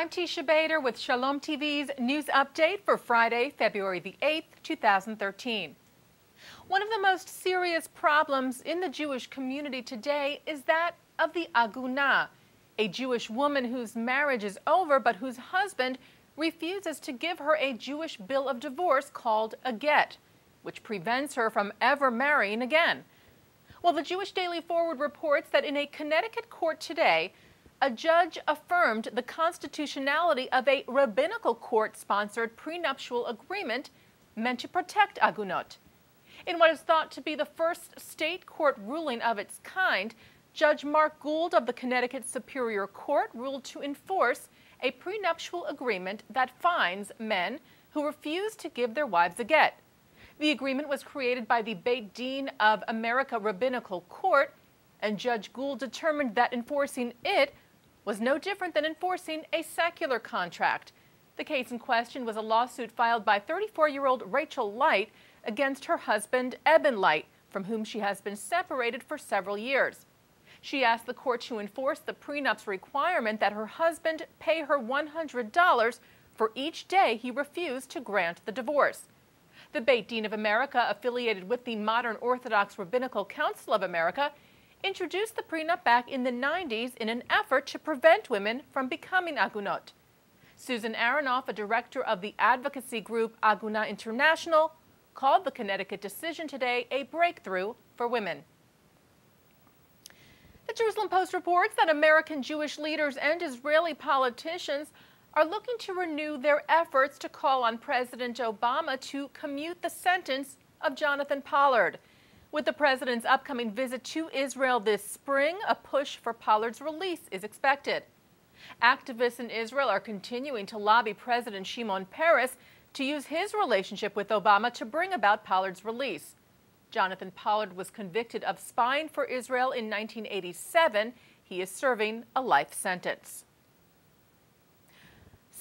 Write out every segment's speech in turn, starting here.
I'm Teisha Bader with Shalom TV's news update for Friday, February the 8th, 2013. One of the most serious problems in the Jewish community today is that of the agunah, a Jewish woman whose marriage is over but whose husband refuses to give her a Jewish bill of divorce called a get, which prevents her from ever marrying again. Well, the Jewish Daily Forward reports that in a Connecticut court today, a judge affirmed the constitutionality of a rabbinical court-sponsored prenuptial agreement meant to protect agunot. In what is thought to be the first state court ruling of its kind, Judge Mark Gould of the Connecticut Superior Court ruled to enforce a prenuptial agreement that fines men who refuse to give their wives a get. The agreement was created by the Beit Din of America Rabbinical Court, and Judge Gould determined that enforcing it was no different than enforcing a secular contract. The case in question was a lawsuit filed by 34-year-old Rachel Light against her husband, Eben Light, from whom she has been separated for several years. She asked the court to enforce the prenup's requirement that her husband pay her $100 for each day he refused to grant the divorce. The Beit Din of America, affiliated with the Modern Orthodox Rabbinical Council of America, introduced the prenup back in the 90s in an effort to prevent women from becoming agunot. Susan Aronoff, a director of the advocacy group Agunah International, called the Connecticut decision today a breakthrough for women. The Jerusalem Post reports that American Jewish leaders and Israeli politicians are looking to renew their efforts to call on President Obama to commute the sentence of Jonathan Pollard. With the president's upcoming visit to Israel this spring, a push for Pollard's release is expected. Activists in Israel are continuing to lobby President Shimon Peres to use his relationship with Obama to bring about Pollard's release. Jonathan Pollard was convicted of spying for Israel in 1987. He is serving a life sentence.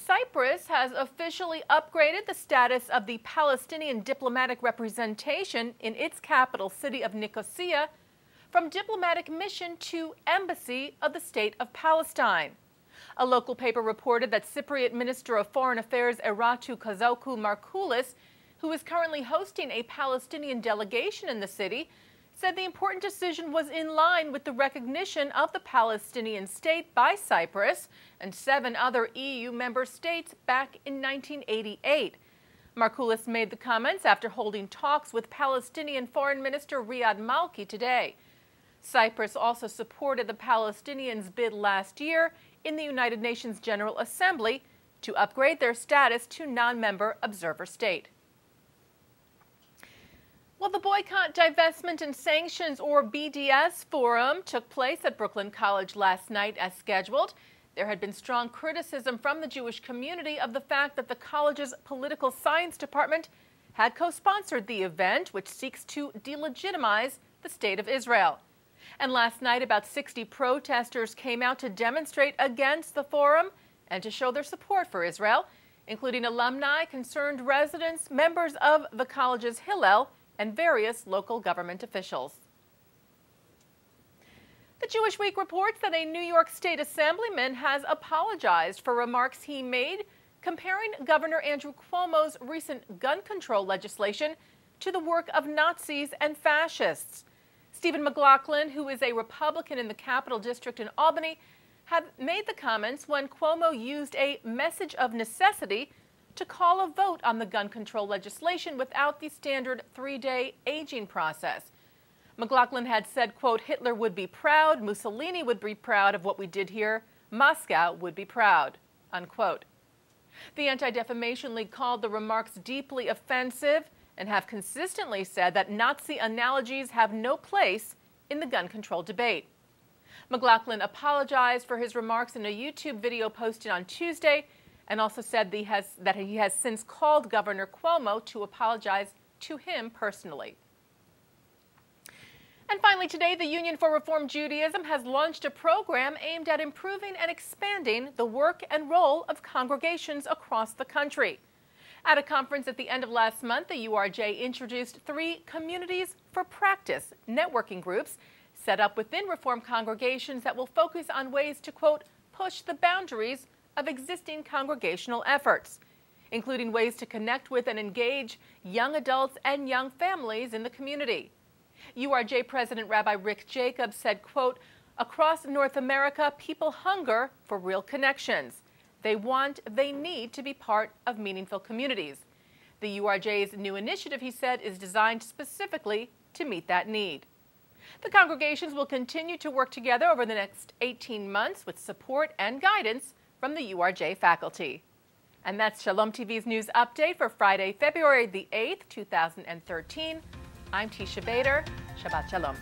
Cyprus has officially upgraded the status of the Palestinian diplomatic representation in its capital city of Nicosia from diplomatic mission to embassy of the state of Palestine. A local paper reported that Cypriot Minister of Foreign Affairs Eratu Kazoku Markoulis, who is currently hosting a Palestinian delegation in the city, said the important decision was in line with the recognition of the Palestinian state by Cyprus and 7 other EU member states back in 1988. Markoulis made the comments after holding talks with Palestinian Foreign Minister Riyad Malki today. Cyprus also supported the Palestinians' bid last year in the United Nations General Assembly to upgrade their status to non-member observer state. Well, the Boycott, Divestment and Sanctions, or BDS Forum took place at Brooklyn College last night as scheduled. There had been strong criticism from the Jewish community of the fact that the college's political science department had co-sponsored the event, which seeks to delegitimize the state of Israel. And last night, about 60 protesters came out to demonstrate against the forum and to show their support for Israel, including alumni, concerned residents, members of the college's Hillel, and various local government officials. The Jewish Week reports that a New York State Assemblyman has apologized for remarks he made comparing Governor Andrew Cuomo's recent gun control legislation to the work of Nazis and fascists. Stephen McLaughlin, who is a Republican in the Capital District in Albany, had made the comments when Cuomo used a message of necessity to call a vote on the gun control legislation without the standard 3-day aging process. McLaughlin had said, quote, Hitler would be proud, Mussolini would be proud of what we did here, Moscow would be proud, unquote. The Anti-Defamation League called the remarks deeply offensive and have consistently said that Nazi analogies have no place in the gun control debate. McLaughlin apologized for his remarks in a YouTube video posted on Tuesday and also said that he has since called Governor Cuomo to apologize to him personally. And finally today, the Union for Reform Judaism has launched a program aimed at improving and expanding the work and role of congregations across the country. At a conference at the end of last month, the URJ introduced 3 Communities for Practice networking groups set up within Reform congregations that will focus on ways to, quote, push the boundaries of existing congregational efforts, including ways to connect with and engage young adults and young families in the community. URJ President Rabbi Rick Jacobs said, quote, "Across North America, people hunger for real connections. They need to be part of meaningful communities. The URJ's new initiative," he said, "is designed specifically to meet that need." The congregations will continue to work together over the next 18 months with support and guidance from the URJ faculty. And that's Shalom TV's news update for Friday, February the 8th, 2013. I'm Teisha Bader. Shabbat Shalom.